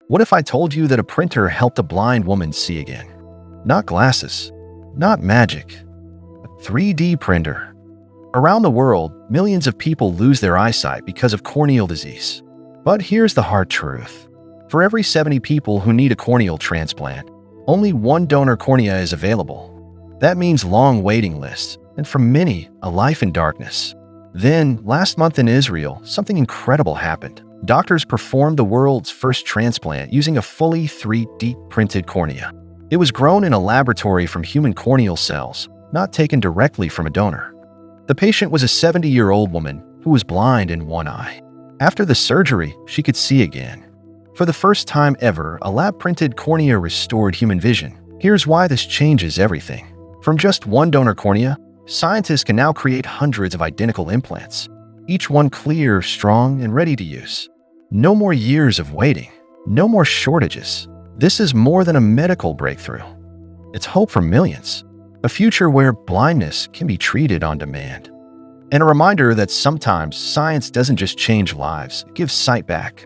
What if I told you that a printer helped a blind woman see again? Not glasses, not magic, a 3D printer. Around the world, millions of people lose their eyesight because of corneal disease. But here's the hard truth. For every 70 people who need a corneal transplant, only one donor cornea is available. That means long waiting lists, and for many, a life in darkness. Then, last month in Israel, something incredible happened. Doctors performed the world's first transplant using a fully 3D printed cornea. It was grown in a laboratory from human corneal cells, not taken directly from a donor. The patient was a 70-year-old woman who was blind in one eye. After the surgery, she could see again. For the first time ever, a lab-printed cornea restored human vision. Here's why this changes everything. From just one donor cornea, scientists can now create hundreds of identical implants, each one clear, strong, and ready to use. No more years of waiting. No more shortages. This is more than a medical breakthrough. It's hope for millions. A future where blindness can be treated on demand. And a reminder that sometimes science doesn't just change lives, it gives sight back.